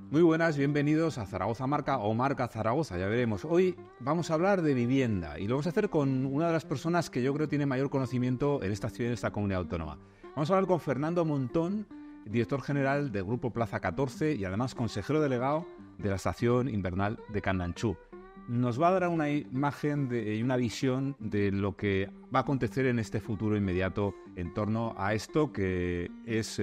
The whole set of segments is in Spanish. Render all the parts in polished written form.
Muy buenas, bienvenidos a Zaragoza Marca o Marca Zaragoza, ya veremos. Hoy vamos a hablar de vivienda y lo vamos a hacer con una de las personas que yo creo tiene mayor conocimiento en esta ciudad y en esta comunidad autónoma. Vamos a hablar con Fernando Montón, director general del Grupo Plaza 14 y además consejero delegado de la estación invernal de Candanchú. Nos va a dar una imagen y una visión de lo que va a acontecer en este futuro inmediato en torno a esto que es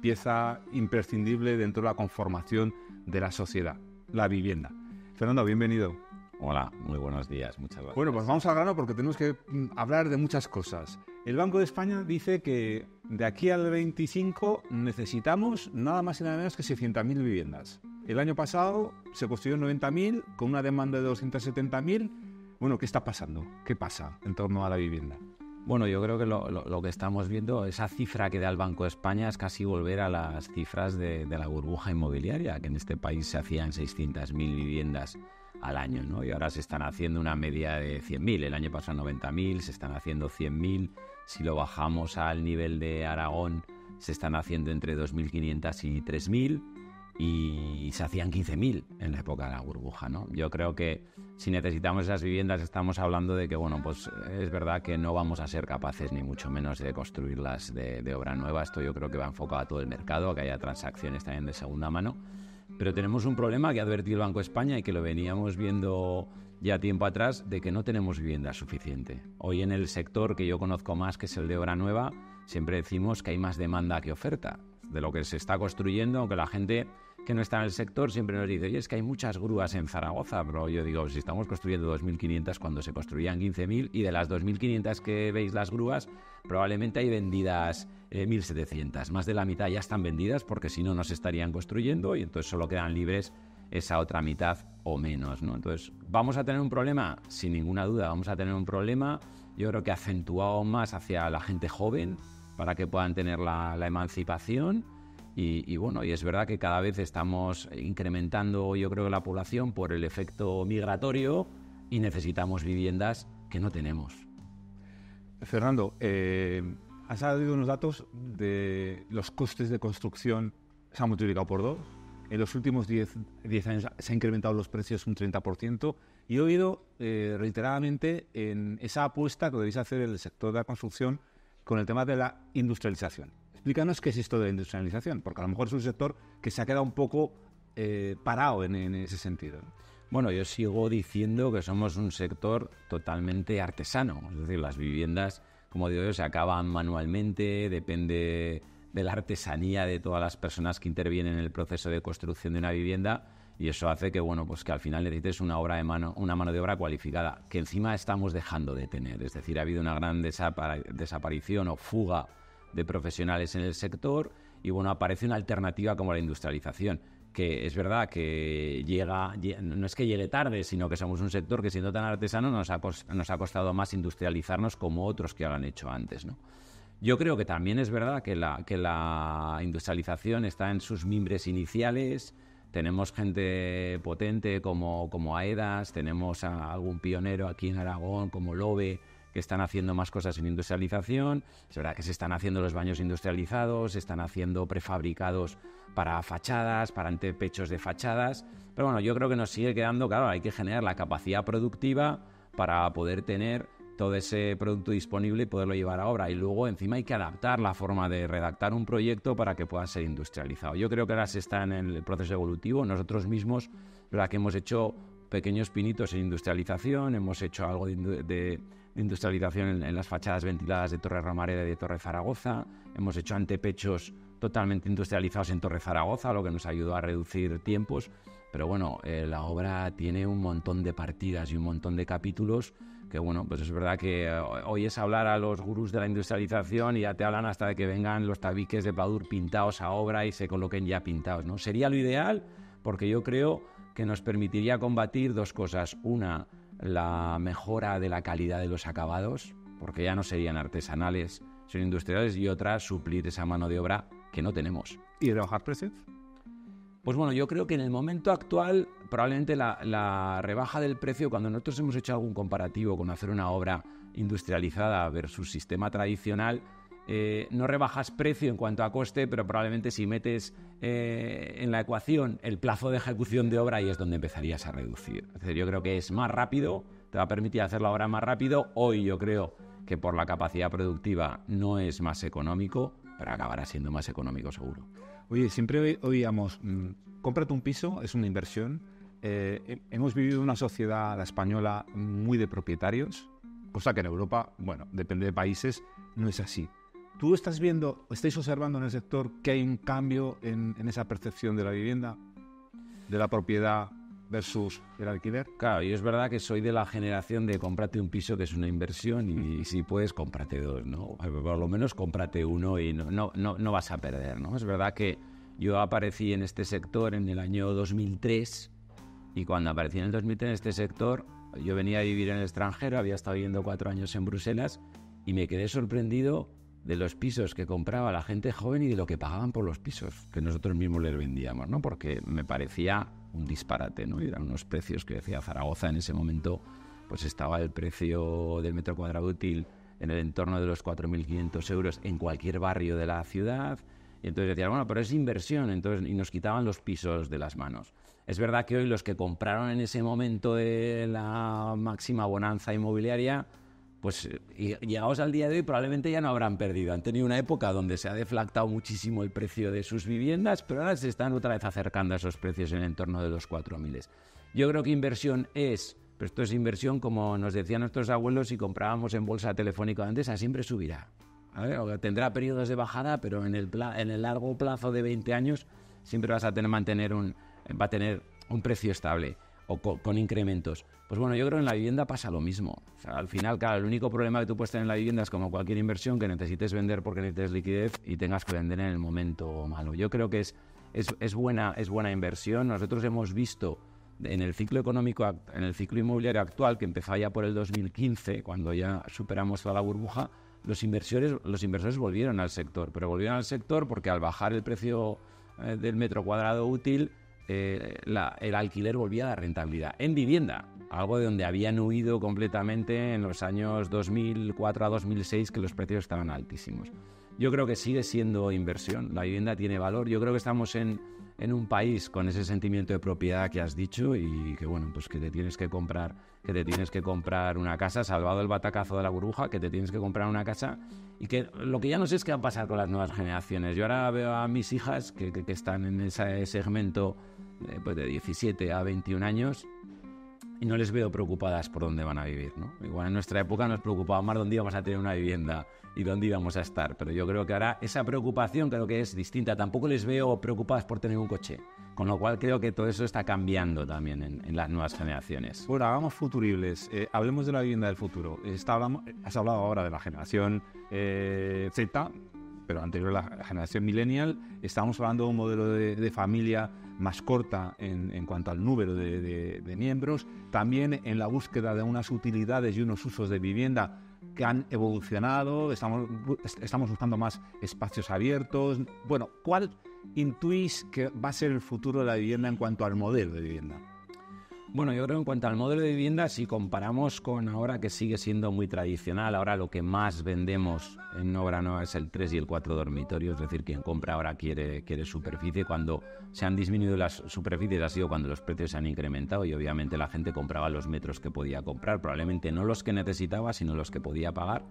pieza imprescindible dentro de la conformación de la sociedad, la vivienda. Fernando, bienvenido. Hola, muy buenos días, muchas gracias. Bueno, pues vamos al grano porque tenemos que hablar de muchas cosas. El Banco de España dice que de aquí al 25 necesitamos nada más y nada menos que 600.000 viviendas. El año pasado se construyeron 90.000 con una demanda de 270.000. Bueno, ¿qué está pasando? ¿Qué pasa en torno a la vivienda? Bueno, yo creo que lo que estamos viendo, esa cifra que da el Banco de España es casi volver a las cifras de la burbuja inmobiliaria, que en este país se hacían 600.000 viviendas al año, ¿no? Y ahora se están haciendo una media de 100.000. El año pasado 90.000, se están haciendo 100.000. Si lo bajamos al nivel de Aragón, se están haciendo entre 2.500 y 3.000. Y se hacían 15.000 en la época de la burbuja, ¿no? Yo creo que si necesitamos esas viviendas estamos hablando de que, bueno, pues es verdad que no vamos a ser capaces ni mucho menos de construirlas de obra nueva. Esto yo creo que va enfocado a todo el mercado, a que haya transacciones también de segunda mano. Pero tenemos un problema que ha advertido el Banco de España y que lo veníamos viendo ya tiempo atrás, de que no tenemos vivienda suficiente. Hoy en el sector que yo conozco más, que es el de obra nueva, siempre decimos que hay más demanda que oferta de lo que se está construyendo, aunque la gente que no está en el sector siempre nos dice, oye, es que hay muchas grúas en Zaragoza, pero yo digo, si estamos construyendo 2.500 cuando se construían 15.000, y de las 2.500 que veis las grúas, probablemente hay vendidas 1.700, más de la mitad ya están vendidas porque si no, no se estarían construyendo y entonces solo quedan libres esa otra mitad o menos, ¿no? Entonces, ¿vamos a tener un problema? Sin ninguna duda, vamos a tener un problema, yo creo que acentuado más hacia la gente joven, para que puedan tener la emancipación y bueno, y es verdad que cada vez estamos incrementando, yo creo, la población por el efecto migratorio y necesitamos viviendas que no tenemos. Fernando, has dado unos datos de los costes de construcción, se han multiplicado por 2. En los últimos 10 años se han incrementado los precios un 30%. Y he oído reiteradamente en esa apuesta que debéis hacer en el sector de la construcción con el tema de la industrialización. Explícanos qué es esto de la industrialización, porque a lo mejor es un sector que se ha quedado un poco parado en ese sentido. Bueno, yo sigo diciendo que somos un sector totalmente artesano, es decir, las viviendas, como digo yo, se acaban manualmente, depende de la artesanía de todas las personas que intervienen en el proceso de construcción de una vivienda, y eso hace que, bueno, pues que al final necesites una mano de obra cualificada, que encima estamos dejando de tener. Es decir, ha habido una gran desaparición o fuga de profesionales en el sector y, bueno, aparece una alternativa como la industrialización, que es verdad que no es que llegue tarde, sino que somos un sector que, siendo tan artesano, nos ha costado más industrializarnos como otros que lo han hecho antes, ¿no? Yo creo que también es verdad que la industrialización está en sus mimbres iniciales. Tenemos gente potente como AEDAS, tenemos a algún pionero aquí en Aragón como LOBE, que están haciendo más cosas en industrialización. Es verdad que se están haciendo los baños industrializados, se están haciendo prefabricados para fachadas, para antepechos de fachadas. Pero bueno, yo creo que nos sigue quedando, claro, hay que generar la capacidad productiva para poder tener todo ese producto disponible y poderlo llevar a obra. Y luego, encima, hay que adaptar la forma de redactar un proyecto para que pueda ser industrializado. Yo creo que ahora se está en el proceso evolutivo. Nosotros mismos, verdad que hemos hecho pequeños pinitos en industrialización, hemos hecho algo de industrialización en las fachadas ventiladas de Torre Romareda y de Torre Zaragoza, hemos hecho antepechos totalmente industrializados en Torre Zaragoza, lo que nos ayudó a reducir tiempos. Pero bueno, la obra tiene un montón de partidas y un montón de capítulos que, bueno, pues es verdad que hoy es hablar a los gurús de la industrialización y ya te hablan hasta de que vengan los tabiques de pladur pintados a obra y se coloquen ya pintados, ¿no? Sería lo ideal, porque yo creo que nos permitiría combatir dos cosas. Una, la mejora de la calidad de los acabados, porque ya no serían artesanales, son industriales, y otra, suplir esa mano de obra que no tenemos. ¿Y rebajar precios? Pues bueno, yo creo que en el momento actual probablemente la rebaja del precio, cuando nosotros hemos hecho algún comparativo con hacer una obra industrializada versus sistema tradicional, no rebajas precio en cuanto a coste, pero probablemente si metes en la ecuación el plazo de ejecución de obra, ahí es donde empezarías a reducir. Es decir, yo creo que es más rápido, te va a permitir hacer la obra más rápido. Hoy yo creo que por la capacidad productiva no es más económico, pero acabará siendo más económico seguro. Oye, siempre oíamos, cómprate un piso, es una inversión. Hemos vivido una sociedad, la española, muy de propietarios, cosa que en Europa, bueno, depende de países, no es así. ¿Tú estáis observando en el sector que hay un cambio en esa percepción de la vivienda, de la propiedad versus el alquiler? Claro, yo es verdad que soy de la generación de cómprate un piso, que es una inversión, y si puedes, cómprate dos, ¿no? Por lo menos cómprate uno y no vas a perder, ¿no? Es verdad que yo aparecí en este sector en el año 2003, y cuando aparecí en el 2003 en este sector, yo venía a vivir en el extranjero, había estado viviendo 4 años en Bruselas, y me quedé sorprendido de los pisos que compraba la gente joven y de lo que pagaban por los pisos que nosotros mismos les vendíamos, ¿no? Porque me parecía un disparate, ¿no? Y eran unos precios que decía Zaragoza en ese momento, pues estaba el precio del metro cuadrado útil en el entorno de los 4.500 euros en cualquier barrio de la ciudad. Y entonces decían, bueno, pero es inversión, entonces, y nos quitaban los pisos de las manos. Es verdad que hoy los que compraron en ese momento de la máxima bonanza inmobiliaria, pues llegados al día de hoy probablemente ya no habrán perdido. Han tenido una época donde se ha deflactado muchísimo el precio de sus viviendas, pero ahora se están otra vez acercando a esos precios en el entorno de los 4.000. Yo creo que inversión es, pero esto es inversión como nos decían nuestros abuelos, si comprábamos en bolsa telefónica antes, siempre subirá. A ver, o tendrá periodos de bajada, pero en el largo plazo de 20 años siempre vas a va a tener un precio estable o con incrementos. Pues bueno, yo creo que en la vivienda pasa lo mismo. O sea, al final, claro, el único problema que tú puedes tener en la vivienda es como cualquier inversión, que necesites vender porque necesites liquidez y tengas que vender en el momento malo. Yo creo que es buena inversión. Nosotros hemos visto en el ciclo económico, en el ciclo inmobiliario actual, que empezó ya por el 2015, cuando ya superamos toda la burbuja, los inversores volvieron al sector. Pero volvieron al sector porque al bajar el precio del metro cuadrado útil, el alquiler volvía a la rentabilidad en vivienda, algo de donde habían huido completamente en los años 2004 a 2006, que los precios estaban altísimos. Yo creo que sigue siendo inversión, la vivienda tiene valor. Yo creo que estamos en un país con ese sentimiento de propiedad que has dicho, y que bueno, pues que te tienes que comprar una casa, salvado el batacazo de la burbuja, que te tienes que comprar una casa. Y que lo que ya no sé es qué va a pasar con las nuevas generaciones. Yo ahora veo a mis hijas que están en ese segmento pues de 17 a 21 años, y no les veo preocupadas por dónde van a vivir, ¿no? Igual en nuestra época nos preocupaba más dónde íbamos a tener una vivienda y dónde íbamos a estar, pero yo creo que ahora esa preocupación creo que es distinta. Tampoco les veo preocupadas por tener un coche, con lo cual creo que todo eso está cambiando también en las nuevas generaciones. Bueno, hagamos futuribles, hablemos de la vivienda del futuro. Has hablado ahora de la generación Z, pero anterior a la generación millennial. Estamos hablando de un modelo de familia más corta en cuanto al número de miembros, también en la búsqueda de unas utilidades y unos usos de vivienda que han evolucionado. Estamos buscando más espacios abiertos. Bueno, ¿cuál intuís que va a ser el futuro de la vivienda en cuanto al modelo de vivienda? Bueno, yo creo que en cuanto al modelo de vivienda, si comparamos con ahora, que sigue siendo muy tradicional, ahora lo que más vendemos en obra nueva es el 3 y el 4 dormitorios, es decir, quien compra ahora quiere superficie. Cuando se han disminuido las superficies ha sido cuando los precios se han incrementado, y obviamente la gente compraba los metros que podía comprar, probablemente no los que necesitaba, sino los que podía pagar.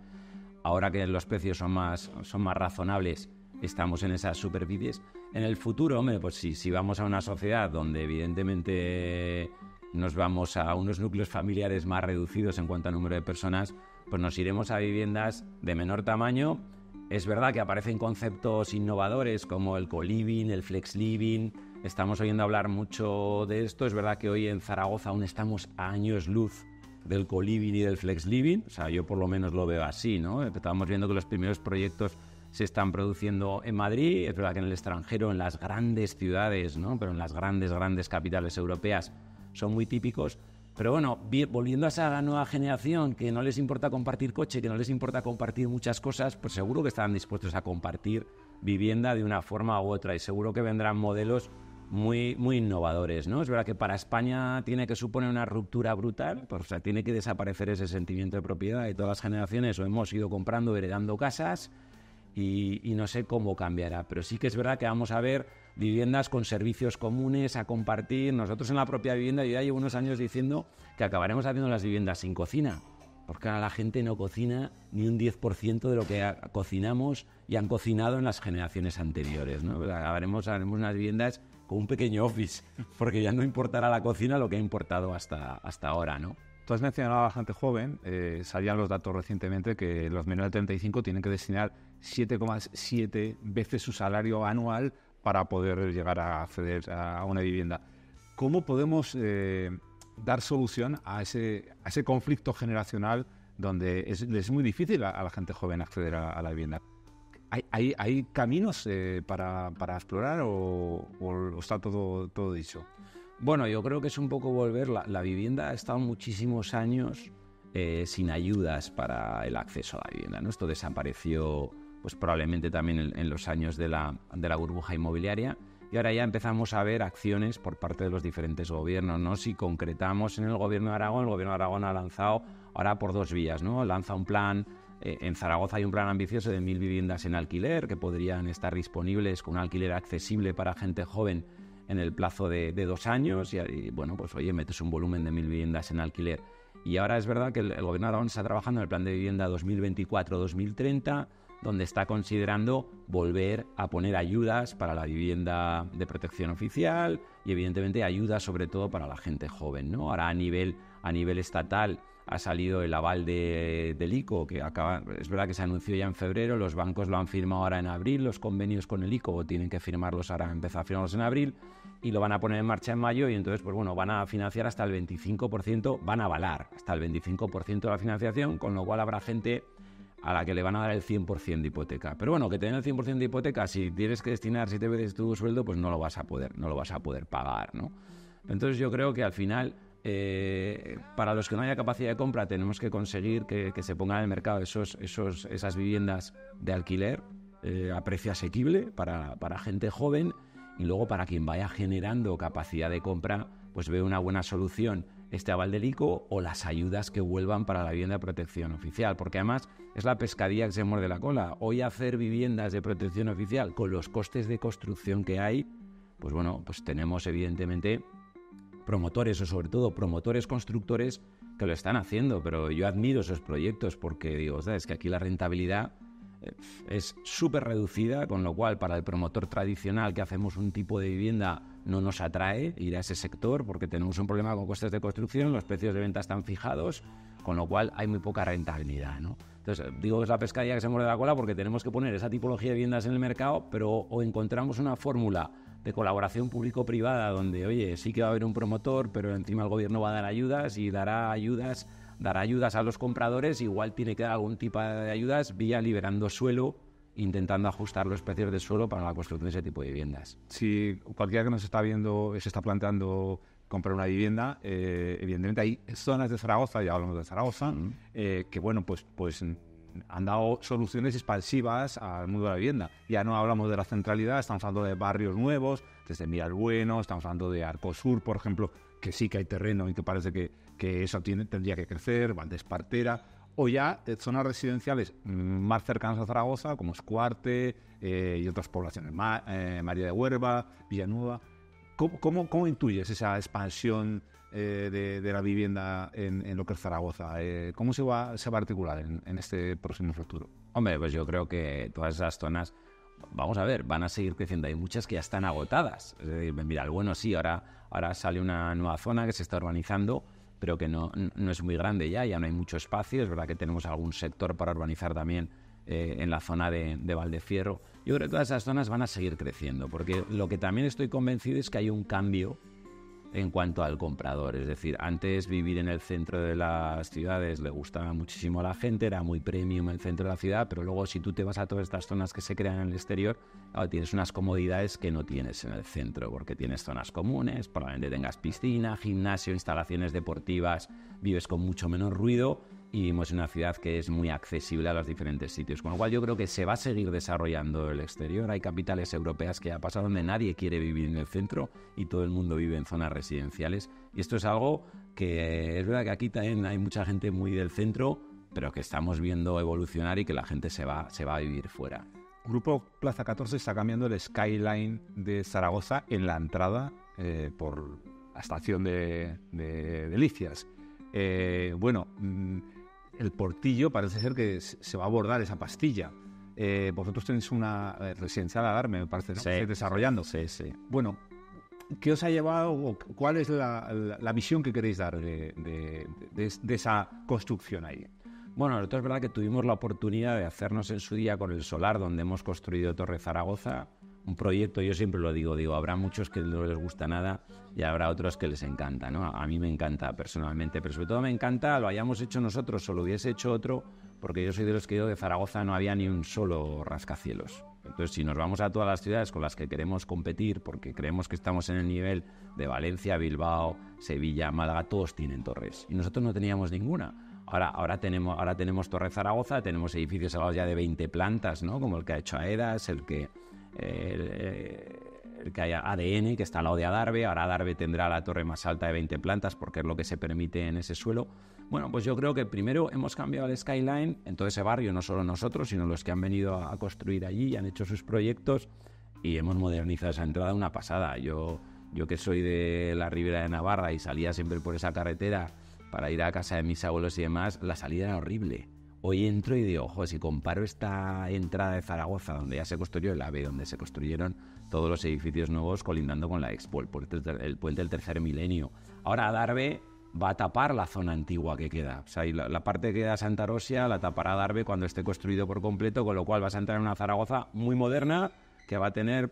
Ahora que los precios son más razonables, estamos en esas superficies. En el futuro, hombre, pues si vamos a una sociedad donde evidentemente nos vamos a unos núcleos familiares más reducidos en cuanto a número de personas, pues nos iremos a viviendas de menor tamaño. Es verdad que aparecen conceptos innovadores como el co-living, el flex living. Estamos oyendo hablar mucho de esto. Es verdad que hoy en Zaragoza aún estamos a años luz del co-living y del flex living. O sea, yo por lo menos lo veo así, ¿no? Estamos viendo que los primeros proyectos se están produciendo en Madrid. Es verdad que en el extranjero, en las grandes ciudades, ¿no? Pero en las grandes capitales europeas son muy típicos. Pero bueno, volviendo a esa nueva generación que no les importa compartir coche, que no les importa compartir muchas cosas, pues seguro que estarán dispuestos a compartir vivienda de una forma u otra, y seguro que vendrán modelos muy innovadores, ¿no? Es verdad que para España tiene que suponer una ruptura brutal, pues, o sea, tiene que desaparecer ese sentimiento de propiedad, y todas las generaciones o hemos ido comprando, heredando casas, y no sé cómo cambiará. Pero sí que es verdad que vamos a ver viviendas con servicios comunes a compartir. Nosotros en la propia vivienda, yo ya llevo unos años diciendo que acabaremos haciendo las viviendas sin cocina, porque ahora la gente no cocina ni un 10% de lo que cocinamos y han cocinado en las generaciones anteriores, ¿no? Haremos unas viviendas con un pequeño office, porque ya no importará la cocina lo que ha importado hasta ahora, ¿no? Tú has mencionado a la gente joven, salían los datos recientemente que los menores de 35 tienen que destinar 7,7 veces su salario anual para poder llegar a acceder a una vivienda. ¿Cómo podemos dar solución a ese conflicto generacional donde es muy difícil a la gente joven acceder a la vivienda? ¿Hay caminos para explorar o está todo dicho? Bueno, yo creo que es un poco volver. La vivienda ha estado muchísimos años sin ayudas para el acceso a la vivienda, ¿no? Esto desapareció pues probablemente también en los años de la burbuja inmobiliaria, y ahora ya empezamos a ver acciones por parte de los diferentes gobiernos, ¿no? Si concretamos en el gobierno de Aragón ha lanzado ahora por 2 vías, ¿no? Lanza un plan, en Zaragoza hay un plan ambicioso de 1.000 viviendas en alquiler que podrían estar disponibles con un alquiler accesible para gente joven en el plazo de 2 años y bueno, pues oye, metes un volumen de 1.000 viviendas en alquiler. Y ahora es verdad que el gobierno de Aragón está trabajando en el plan de vivienda 2024-2030, donde está considerando volver a poner ayudas para la vivienda de protección oficial y evidentemente ayudas sobre todo para la gente joven, ¿no? Ahora a nivel estatal ha salido el aval del ICO, que es verdad que se anunció ya en febrero, los bancos lo han firmado ahora en abril, los convenios con el ICO tienen que firmarlos ahora, empezar a firmarlos en abril, y lo van a poner en marcha en mayo, y entonces pues bueno, van a financiar hasta el 25%, van a avalar hasta el 25% de la financiación, con lo cual habrá gente a la que le van a dar el 100% de hipoteca. Pero bueno, que te den el 100% de hipoteca, si tienes que destinar 7 veces tu sueldo, pues no lo vas a poder pagar, ¿no? Entonces yo creo que al final, para los que no haya capacidad de compra, tenemos que conseguir que se pongan en el mercado esas viviendas de alquiler a precio asequible para gente joven, y luego para quien vaya generando capacidad de compra, pues ve una buena solución este aval del ICO o las ayudas que vuelvan para la vivienda de protección oficial, porque además es la pescadilla que se muerde la cola. Hoy hacer viviendas de protección oficial con los costes de construcción que hay, pues bueno, pues tenemos evidentemente promotores o sobre todo promotores constructores que lo están haciendo, pero yo admiro esos proyectos porque digo, o sea, es que aquí la rentabilidad es súper reducida, con lo cual para el promotor tradicional que hacemos un tipo de vivienda no nos atrae ir a ese sector porque tenemos un problema con costes de construcción, los precios de venta están fijados, con lo cual hay muy poca rentabilidad, ¿no? Entonces digo que es la pescadilla que se muerde la cola porque tenemos que poner esa tipología de viviendas en el mercado, pero o encontramos una fórmula de colaboración público-privada donde, oye, sí que va a haber un promotor, pero encima el gobierno va a dar ayudas y dará ayudas a los compradores, igual tiene que dar algún tipo de ayudas vía liberando suelo, intentando ajustar los precios del suelo para la construcción de ese tipo de viviendas. Si cualquiera que nos está viendo se está planteando comprar una vivienda, evidentemente hay zonas de Zaragoza, ya hablamos de Zaragoza, que bueno, pues han dado soluciones expansivas al mundo de la vivienda. Ya no hablamos de la centralidad, estamos hablando de barrios nuevos, desde Miralbueno, estamos hablando de Arcosur, por ejemplo, que sí que hay terreno y que parece que eso tendría que crecer, Valdespartera, o ya zonas residenciales más cercanas a Zaragoza, como Escuarte y otras poblaciones, María de Huerva, Villanueva. ¿Cómo intuyes esa expansión de la vivienda en lo que es Zaragoza? ¿Cómo se va a articular en este próximo futuro? Hombre, pues yo creo que todas esas zonas, vamos a ver, van a seguir creciendo. Hay muchas que ya están agotadas. Es decir, mira, el bueno sí, ahora sale una nueva zona que se está urbanizando, pero que no es muy grande ya no hay mucho espacio. Es verdad que tenemos algún sector para urbanizar también en la zona de Valdefierro. Yo creo que todas esas zonas van a seguir creciendo, porque lo que también estoy convencido es que hay un cambio en cuanto al comprador. Es decir, antes vivir en el centro de las ciudades le gustaba muchísimo a la gente, era muy premium el centro de la ciudad, pero luego si tú te vas a todas estas zonas que se crean en el exterior, claro, tienes unas comodidades que no tienes en el centro, porque tienes zonas comunes, probablemente tengas piscina, gimnasio, instalaciones deportivas, vives con mucho menos ruido y vivimos en una ciudad que es muy accesible a los diferentes sitios, con lo cual yo creo que se va a seguir desarrollando el exterior. Hay capitales europeas que ha pasado donde nadie quiere vivir en el centro y todo el mundo vive en zonas residenciales, y esto es algo que es verdad que aquí también hay mucha gente muy del centro, pero que estamos viendo evolucionar y que la gente se va a vivir fuera. Grupo Plaza 14 está cambiando el skyline de Zaragoza en la entrada por la estación de Delicias. El Portillo parece ser que se va a abordar esa pastilla. Vosotros tenéis una residencial Adarve, me parece, ¿no? Sí. Estáis desarrollando. Sí, sí. Bueno, ¿qué os ha llevado o cuál es la visión que queréis dar de esa construcción ahí? Bueno, nosotros es verdad que tuvimos la oportunidad de hacernos en su día con el solar, donde hemos construido Torre Zaragoza, un proyecto, yo siempre lo digo, habrá muchos que no les gusta nada y habrá otros que les encanta, ¿no? A mí me encanta personalmente, pero sobre todo me encanta lo hayamos hecho nosotros o lo hubiese hecho otro, porque yo soy de los que digo que de Zaragoza no había ni un solo rascacielos. Entonces, si nos vamos a todas las ciudades con las que queremos competir, porque creemos que estamos en el nivel de Valencia, Bilbao, Sevilla, Málaga, todos tienen torres y nosotros no teníamos ninguna. Ahora tenemos Torre Zaragoza, tenemos edificios alados ya de 20 plantas, ¿no? Como el que ha hecho AEDAS, el que hay ADN, que está al lado de Adarve. Ahora Adarve tendrá la torre más alta de 20 plantas porque es lo que se permite en ese suelo. Bueno, pues yo creo que primero hemos cambiado el skyline en todo ese barrio, no solo nosotros, sino los que han venido a construir allí y han hecho sus proyectos, y hemos modernizado esa entrada una pasada. Yo que soy de la Ribera de Navarra y salía siempre por esa carretera para ir a casa de mis abuelos y demás, la salida era horrible. Hoy entro y digo, ojo, si comparo esta entrada de Zaragoza, donde ya se construyó el AVE, donde se construyeron todos los edificios nuevos colindando con la Expo, el puente del tercer milenio. Ahora Adarve va a tapar la zona antigua que queda. O sea, y la parte que queda Santa Rosia la tapará Adarve cuando esté construido por completo, con lo cual vas a entrar en una Zaragoza muy moderna, que va a tener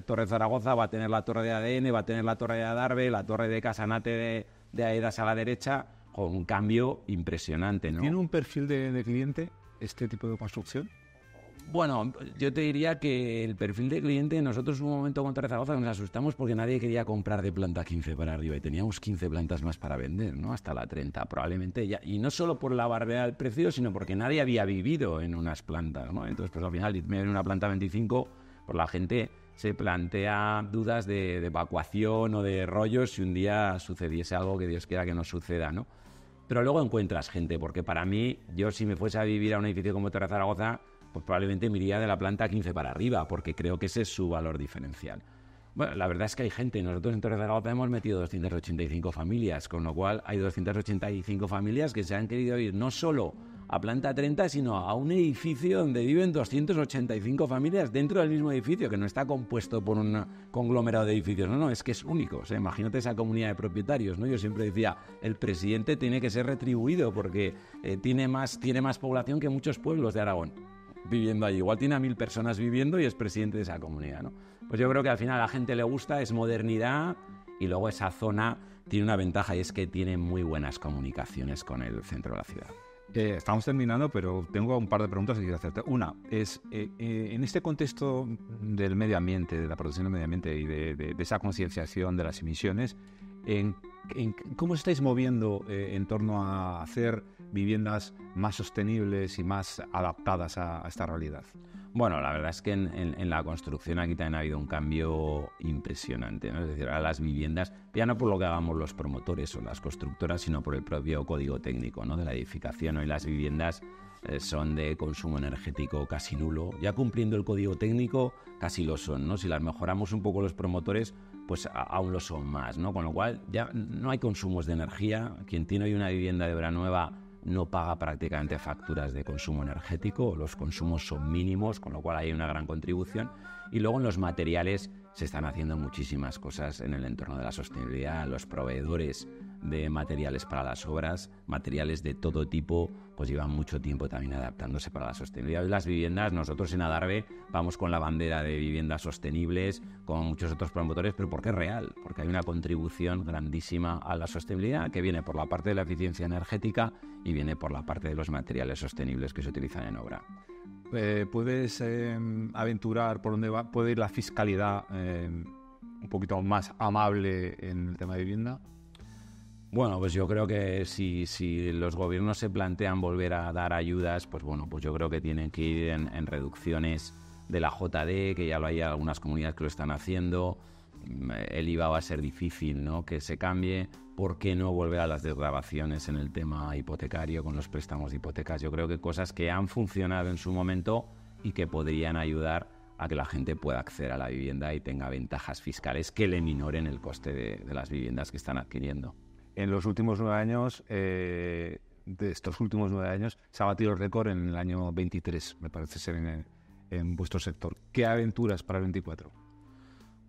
Torre Zaragoza, va a tener la torre de ADN, va a tener la torre de Adarve, la torre de Casanate de AEDAS a la derecha, con un cambio impresionante, ¿no? ¿Tiene un perfil de cliente este tipo de construcción? Bueno, yo te diría que el perfil de cliente, nosotros en un momento con Torre Zaragoza nos asustamos porque nadie quería comprar de planta 15 para arriba y teníamos 15 plantas más para vender, ¿no? Hasta la 30 probablemente ya. Y no solo por la barbaridad del precio, sino porque nadie había vivido en unas plantas, ¿no? Entonces, pues al final, irme en una planta 25, pues la gente se plantea dudas de evacuación o de rollos si un día sucediese algo que Dios quiera que no suceda, ¿no? Pero luego encuentras gente, porque para mí, yo si me fuese a vivir a un edificio como Torre Zaragoza, pues probablemente me iría de la planta 15 para arriba, porque creo que ese es su valor diferencial. Bueno, la verdad es que hay gente. Nosotros en Torre Zaragoza hemos metido 285 familias, con lo cual hay 285 familias que se han querido ir no solo a planta 30, sino a un edificio donde viven 285 familias dentro del mismo edificio, que no está compuesto por un conglomerado de edificios. No, es que es único. O sea, imagínate esa comunidad de propietarios, ¿no? Yo siempre decía, el presidente tiene que ser retribuido porque tiene más población que muchos pueblos de Aragón viviendo allí. Igual tiene a 1000 personas viviendo y es presidente de esa comunidad, ¿no? Pues yo creo que al final a la gente le gusta, es modernidad, y luego esa zona tiene una ventaja y es que tiene muy buenas comunicaciones con el centro de la ciudad. Estamos terminando, pero tengo un par de preguntas que quiero hacerte. Una es, en este contexto del medio ambiente, de la protección del medio ambiente y de esa concienciación de las emisiones, ¿cómo os estáis moviendo en torno a hacer viviendas más sostenibles y más adaptadas a esta realidad? Bueno, la verdad es que en la construcción aquí también ha habido un cambio impresionante, ¿no? Es decir, ahora las viviendas, ya no por lo que hagamos los promotores o las constructoras, sino por el propio código técnico, ¿no?, de la edificación. Hoy las viviendas son de consumo energético casi nulo. Ya cumpliendo el código técnico casi lo son, ¿no? Si las mejoramos un poco los promotores, pues aún lo son más, ¿no? Con lo cual ya no hay consumos de energía. Quien tiene hoy una vivienda de obra nueva no paga prácticamente facturas de consumo energético, los consumos son mínimos, con lo cual hay una gran contribución. Y luego en los materiales se están haciendo muchísimas cosas en el entorno de la sostenibilidad. Los proveedores de materiales para las obras, materiales de todo tipo, pues llevan mucho tiempo también adaptándose para la sostenibilidad. Y las viviendas, nosotros en Adarve vamos con la bandera de viviendas sostenibles, como muchos otros promotores, pero porque es real, porque hay una contribución grandísima a la sostenibilidad que viene por la parte de la eficiencia energética y viene por la parte de los materiales sostenibles que se utilizan en obra. ¿Puedes aventurar por dónde puede ir la fiscalidad un poquito más amable en el tema de vivienda? Bueno, pues yo creo que si los gobiernos se plantean volver a dar ayudas, pues bueno, pues yo creo que tienen que ir en reducciones de la JD, que ya lo hay algunas comunidades que lo están haciendo. El IVA va a ser difícil, ¿no?, que se cambie. ¿Por qué no volver a las desgravaciones en el tema hipotecario con los préstamos de hipotecas? Yo creo que cosas que han funcionado en su momento y que podrían ayudar a que la gente pueda acceder a la vivienda y tenga ventajas fiscales que le minoren el coste de las viviendas que están adquiriendo. En los últimos 9 años, de estos últimos 9 años, se ha batido el récord en el año 23, me parece ser, en vuestro sector. ¿Qué aventuras para el 24?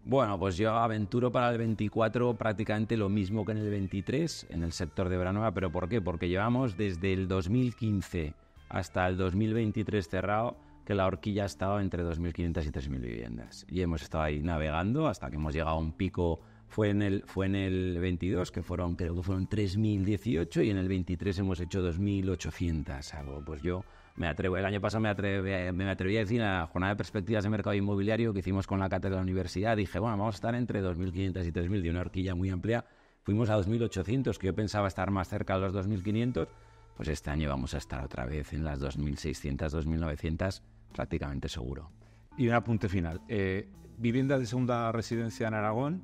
Bueno, pues yo aventuro para el 24 prácticamente lo mismo que en el 23 en el sector de Vilanova, ¿pero por qué? Porque llevamos desde el 2015 hasta el 2023 cerrado, que la horquilla ha estado entre 2.500 y 3.000 viviendas. Y hemos estado ahí navegando hasta que hemos llegado a un pico, fue en el 22, creo que fueron 3.018, y en el 23 hemos hecho 2.800, algo. Pues yo me atrevo, el año pasado me atreví a decir, en la jornada de perspectivas de mercado inmobiliario que hicimos con la cátedra de la universidad, dije, bueno, vamos a estar entre 2.500 y 3.000, de una horquilla muy amplia. Fuimos a 2.800, que yo pensaba estar más cerca de los 2.500, pues este año vamos a estar otra vez en las 2.600, 2.900, prácticamente seguro. Y un apunte final. Vivienda de segunda residencia en Aragón,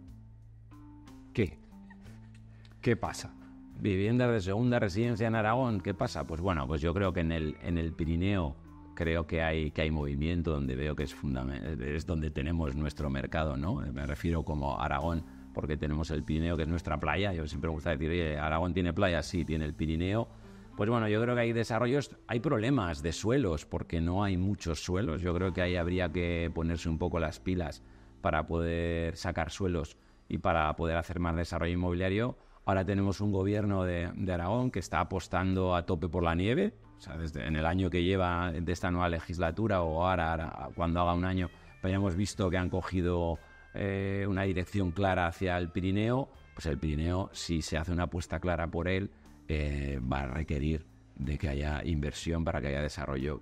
¿qué pasa? Viviendas de segunda residencia en Aragón, ¿qué pasa? Pues bueno, pues yo creo que en el Pirineo creo que hay movimiento, donde veo que es donde tenemos nuestro mercado, ¿no? Me refiero como Aragón, porque tenemos el Pirineo, que es nuestra playa. Yo siempre me gusta decir, oye, ¿Aragón tiene playa? Sí, tiene el Pirineo. Pues bueno, yo creo que hay desarrollos, hay problemas de suelos, porque no hay muchos suelos. Yo creo que ahí habría que ponerse un poco las pilas para poder sacar suelos y para poder hacer más desarrollo inmobiliario. Ahora tenemos un gobierno de Aragón que está apostando a tope por la nieve. O sea, desde en el año que lleva de esta nueva legislatura, o ahora cuando haga un año, hayamos visto que han cogido una dirección clara hacia el Pirineo. Pues el Pirineo, si se hace una apuesta clara por él, va a requerir de que haya inversión para que haya desarrollo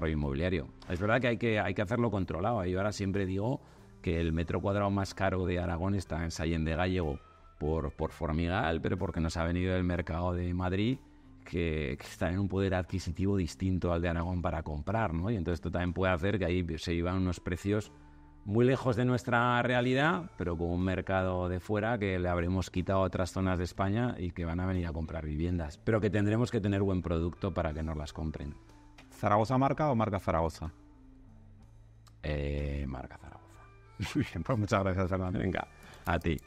inmobiliario. Es verdad que hay que hacerlo controlado. Yo ahora siempre digo que el metro cuadrado más caro de Aragón está en Sallén de Gállego por Formigal, pero porque nos ha venido del mercado de Madrid, que está en un poder adquisitivo distinto al de Aragón para comprar, ¿no? Y entonces esto también puede hacer que ahí se iban unos precios muy lejos de nuestra realidad, pero con un mercado de fuera que le habremos quitado a otras zonas de España y que van a venir a comprar viviendas, pero que tendremos que tener buen producto para que nos las compren. ¿Zaragoza marca o marca Zaragoza? Marca Zaragoza. Muy bien, pues muchas gracias, Fernando. Venga, a ti.